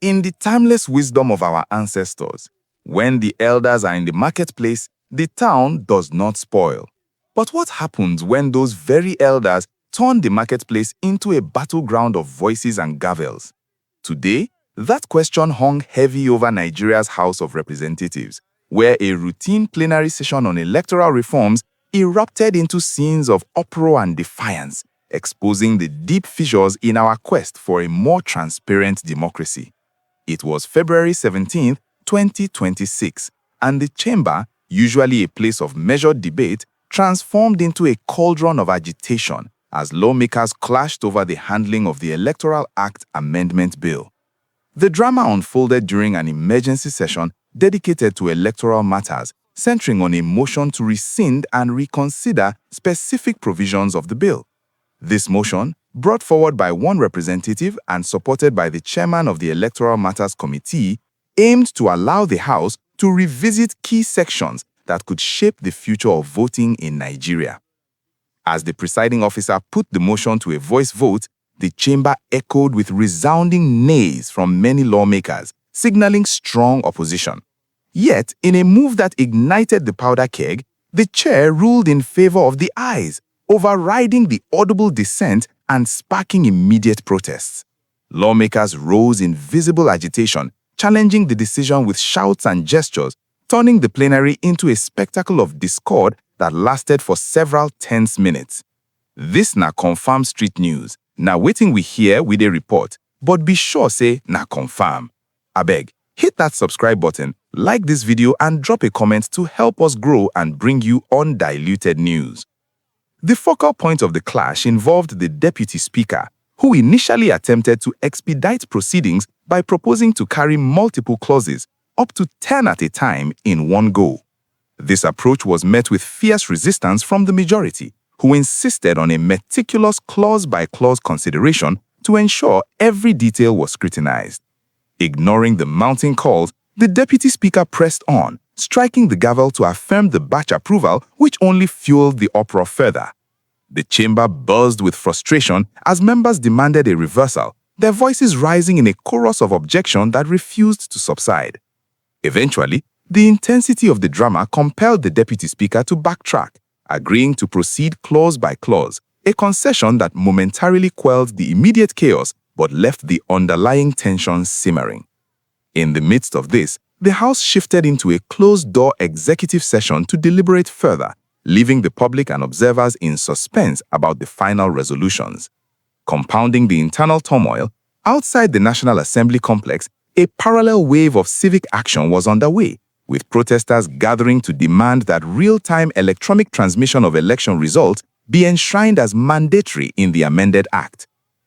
In the timeless wisdom of our ancestors, when the elders are in the marketplace, the town does not spoil. But what happens when those very elders turn the marketplace into a battleground of voices and gavels? Today, that question hung heavy over Nigeria's House of Representatives, where a routine plenary session on electoral reforms erupted into scenes of uproar and defiance, exposing the deep fissures in our quest for a more transparent democracy. It was February 17, 2026, and the chamber, usually a place of measured debate, transformed into a cauldron of agitation as lawmakers clashed over the handling of the Electoral Act Amendment bill. The drama unfolded during an emergency session dedicated to electoral matters, centering on a motion to rescind and reconsider specific provisions of the bill. This motion, brought forward by one representative and supported by the chairman of the Electoral Matters Committee, aimed to allow the House to revisit key sections that could shape the future of voting in Nigeria. As the presiding officer put the motion to a voice vote, the chamber echoed with resounding nays from many lawmakers, signaling strong opposition. Yet, in a move that ignited the powder keg, the chair ruled in favor of the ayes, overriding the audible dissent and sparking immediate protests. Lawmakers rose in visible agitation, challenging the decision with shouts and gestures, turning the plenary into a spectacle of discord that lasted for several tense minutes. This na confirm street news. Na waiting we hear with a report, but be sure say na confirm. Abeg, hit that subscribe button, like this video and drop a comment to help us grow and bring you undiluted news. The focal point of the clash involved the Deputy Speaker, who initially attempted to expedite proceedings by proposing to carry multiple clauses, up to 10 at a time, in one go. This approach was met with fierce resistance from the majority, who insisted on a meticulous clause-by-clause consideration to ensure every detail was scrutinized. Ignoring the mounting calls, the Deputy Speaker pressed on, striking the gavel to affirm the batch approval, which only fueled the uproar further. The chamber buzzed with frustration as members demanded a reversal, their voices rising in a chorus of objection that refused to subside. Eventually, the intensity of the drama compelled the Deputy Speaker to backtrack, agreeing to proceed clause by clause, a concession that momentarily quelled the immediate chaos but left the underlying tension simmering. In the midst of this, the House shifted into a closed-door executive session to deliberate further, leaving the public and observers in suspense about the final resolutions. Compounding the internal turmoil, outside the National Assembly complex, a parallel wave of civic action was underway, with protesters gathering to demand that real-time electronic transmission of election results be enshrined as mandatory in the amended act.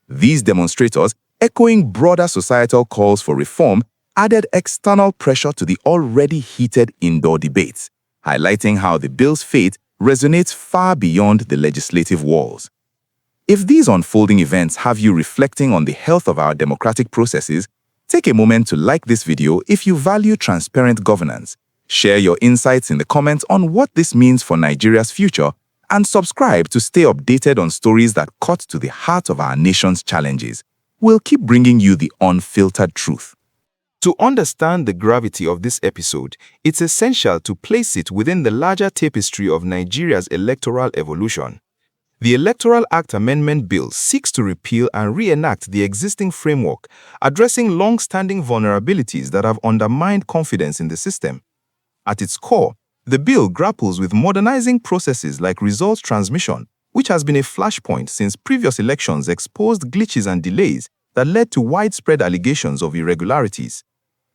These demonstrators, echoing broader societal calls for reform, added external pressure to the already heated indoor debates, highlighting how the bill's fate resonates far beyond the legislative walls. If these unfolding events have you reflecting on the health of our democratic processes, take a moment to like this video if you value transparent governance, share your insights in the comments on what this means for Nigeria's future, and subscribe to stay updated on stories that cut to the heart of our nation's challenges. We'll keep bringing you the unfiltered truth. To understand the gravity of this episode, it's essential to place it within the larger tapestry of Nigeria's electoral evolution. The Electoral Act Amendment Bill seeks to repeal and reenact the existing framework, addressing long-standing vulnerabilities that have undermined confidence in the system. At its core, the bill grapples with modernizing processes like results transmission, which has been a flashpoint since previous elections exposed glitches and delays that led to widespread allegations of irregularities.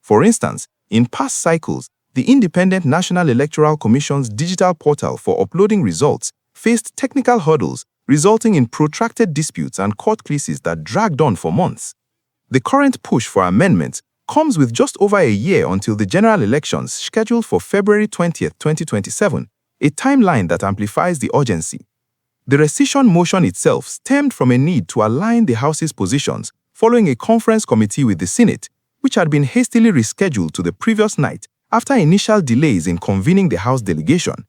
For instance, in past cycles, the Independent National Electoral Commission's digital portal for uploading results faced technical hurdles, resulting in protracted disputes and court cases that dragged on for months. The current push for amendments comes with just over a year until the general elections scheduled for February 20, 2027, a timeline that amplifies the urgency. The rescission motion itself stemmed from a need to align the House's positions following a conference committee with the Senate, which had been hastily rescheduled to the previous night after initial delays in convening the House delegation.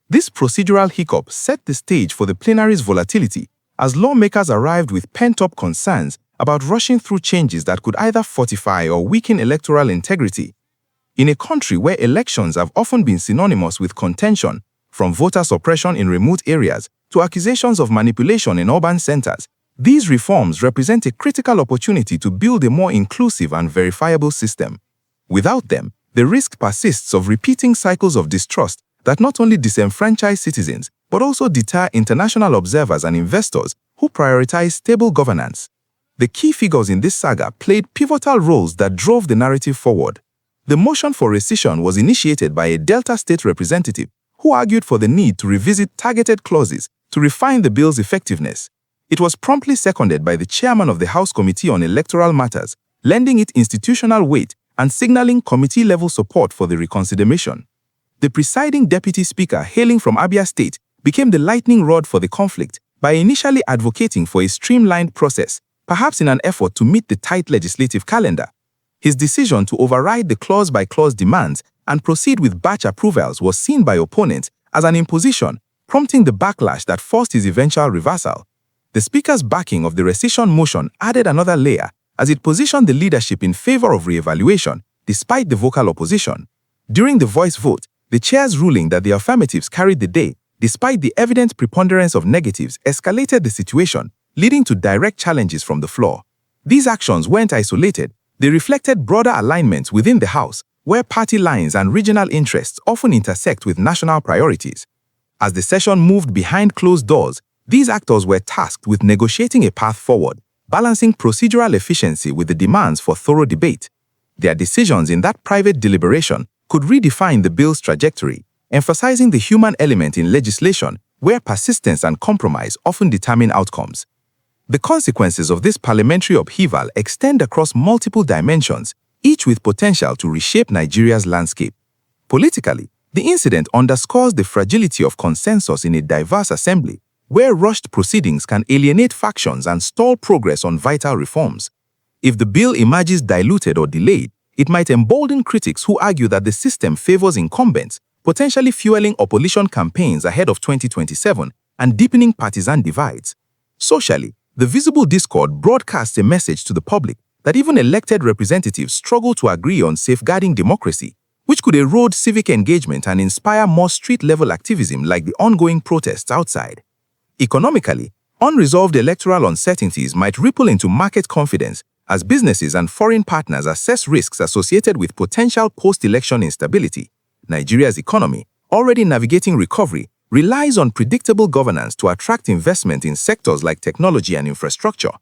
This procedural hiccup set the stage for the plenary's volatility as lawmakers arrived with pent-up concerns about rushing through changes that could either fortify or weaken electoral integrity. In a country where elections have often been synonymous with contention, from voter suppression in remote areas to accusations of manipulation in urban centers, these reforms represent a critical opportunity to build a more inclusive and verifiable system. Without them, the risk persists of repeating cycles of distrust that not only disenfranchise citizens, but also deter international observers and investors who prioritize stable governance. The key figures in this saga played pivotal roles that drove the narrative forward. The motion for rescission was initiated by a Delta State representative who argued for the need to revisit targeted clauses to refine the bill's effectiveness. It was promptly seconded by the chairman of the House Committee on Electoral Matters, lending it institutional weight and signaling committee-level support for the reconsideration. The presiding Deputy Speaker hailing from Abia State became the lightning rod for the conflict by initially advocating for a streamlined process, perhaps in an effort to meet the tight legislative calendar. His decision to override the clause-by-clause demands and proceed with batch approvals was seen by opponents as an imposition, prompting the backlash that forced his eventual reversal. The Speaker's backing of the rescission motion added another layer as it positioned the leadership in favor of re-evaluation, despite the vocal opposition. During the voice vote, the chair's ruling that the affirmatives carried the day, despite the evident preponderance of negatives, escalated the situation, leading to direct challenges from the floor. These actions weren't isolated. They reflected broader alignments within the House, where party lines and regional interests often intersect with national priorities. As the session moved behind closed doors, these actors were tasked with negotiating a path forward, balancing procedural efficiency with the demands for thorough debate. Their decisions in that private deliberation could redefine the bill's trajectory, emphasizing the human element in legislation where persistence and compromise often determine outcomes. The consequences of this parliamentary upheaval extend across multiple dimensions, each with potential to reshape Nigeria's landscape. Politically, the incident underscores the fragility of consensus in a diverse assembly, where rushed proceedings can alienate factions and stall progress on vital reforms. If the bill emerges diluted or delayed, it might embolden critics who argue that the system favors incumbents, potentially fueling opposition campaigns ahead of 2027 and deepening partisan divides. Socially, the visible discord broadcasts a message to the public that even elected representatives struggle to agree on safeguarding democracy, which could erode civic engagement and inspire more street-level activism like the ongoing protests outside. Economically, unresolved electoral uncertainties might ripple into market confidence as businesses and foreign partners assess risks associated with potential post-election instability. Nigeria's economy, already navigating recovery, relies on predictable governance to attract investment in sectors like technology and infrastructure.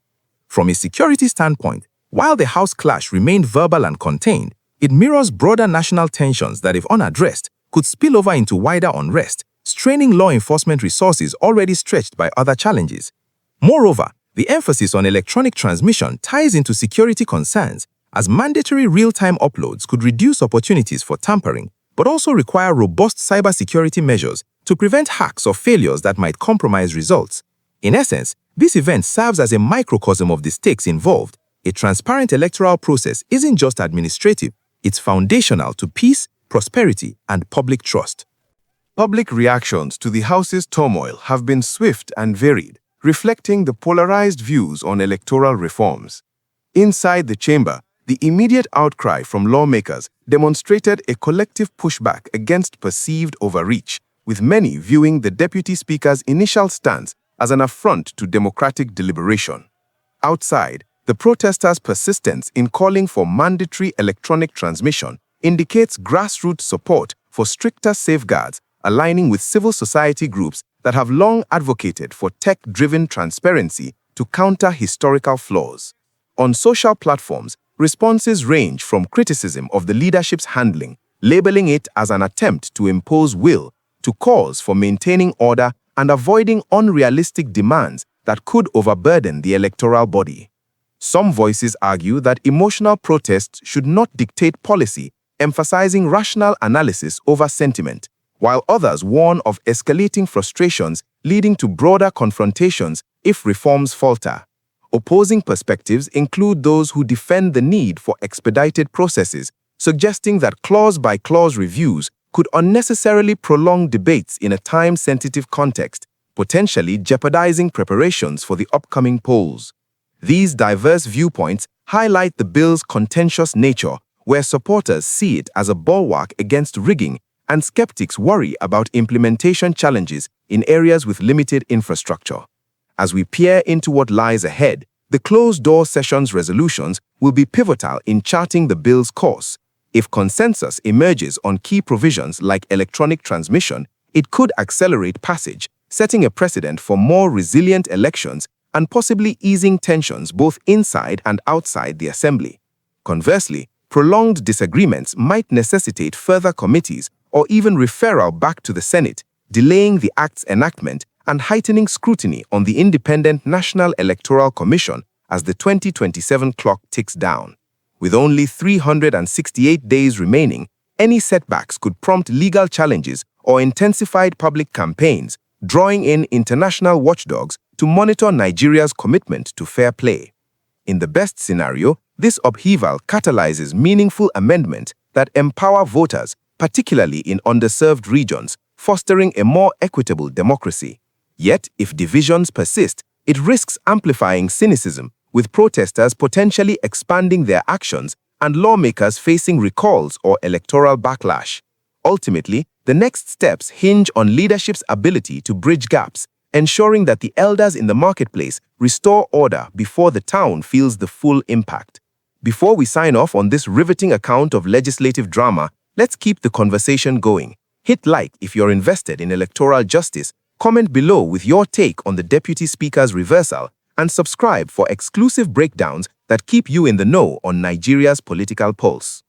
From a security standpoint, while the House clash remained verbal and contained, it mirrors broader national tensions that, if unaddressed, could spill over into wider unrest, straining law enforcement resources already stretched by other challenges. Moreover, the emphasis on electronic transmission ties into security concerns, as mandatory real-time uploads could reduce opportunities for tampering, but also require robust cybersecurity measures to prevent hacks or failures that might compromise results. In essence, this event serves as a microcosm of the stakes involved. A transparent electoral process isn't just administrative, it's foundational to peace, prosperity, and public trust. Public reactions to the House's turmoil have been swift and varied, reflecting the polarized views on electoral reforms. Inside the chamber, the immediate outcry from lawmakers demonstrated a collective pushback against perceived overreach, with many viewing the Deputy Speaker's initial stance as an affront to democratic deliberation. Outside, the protesters' persistence in calling for mandatory electronic transmission indicates grassroots support for stricter safeguards, aligning with civil society groups that have long advocated for tech-driven transparency to counter historical flaws. On social platforms, responses range from criticism of the leadership's handling, labeling it as an attempt to impose will, to calls for maintaining order and avoiding unrealistic demands that could overburden the electoral body. Some voices argue that emotional protests should not dictate policy, emphasizing rational analysis over sentiment, while others warn of escalating frustrations leading to broader confrontations if reforms falter. Opposing perspectives include those who defend the need for expedited processes, suggesting that clause-by-clause reviews could unnecessarily prolong debates in a time-sensitive context, potentially jeopardizing preparations for the upcoming polls. These diverse viewpoints highlight the bill's contentious nature, where supporters see it as a bulwark against rigging and skeptics worry about implementation challenges in areas with limited infrastructure. As we peer into what lies ahead, the closed-door sessions resolutions will be pivotal in charting the bill's course. If consensus emerges on key provisions like electronic transmission, it could accelerate passage, setting a precedent for more resilient elections and possibly easing tensions both inside and outside the Assembly. Conversely, prolonged disagreements might necessitate further committees or even referral back to the Senate, delaying the Act's enactment and heightening scrutiny on the independent National Electoral Commission as the 2027 clock ticks down. With only 368 days remaining, any setbacks could prompt legal challenges or intensified public campaigns, drawing in international watchdogs to monitor Nigeria's commitment to fair play. In the best scenario, this upheaval catalyzes meaningful amendments that empower voters, particularly in underserved regions, fostering a more equitable democracy. Yet, if divisions persist, it risks amplifying cynicism, with protesters potentially expanding their actions and lawmakers facing recalls or electoral backlash. Ultimately, the next steps hinge on leadership's ability to bridge gaps, ensuring that the elders in the marketplace restore order before the town feels the full impact. Before we sign off on this riveting account of legislative drama, let's keep the conversation going. Hit like if you're invested in electoral justice, comment below with your take on the Deputy Speaker's reversal, and subscribe for exclusive breakdowns that keep you in the know on Nigeria's political pulse.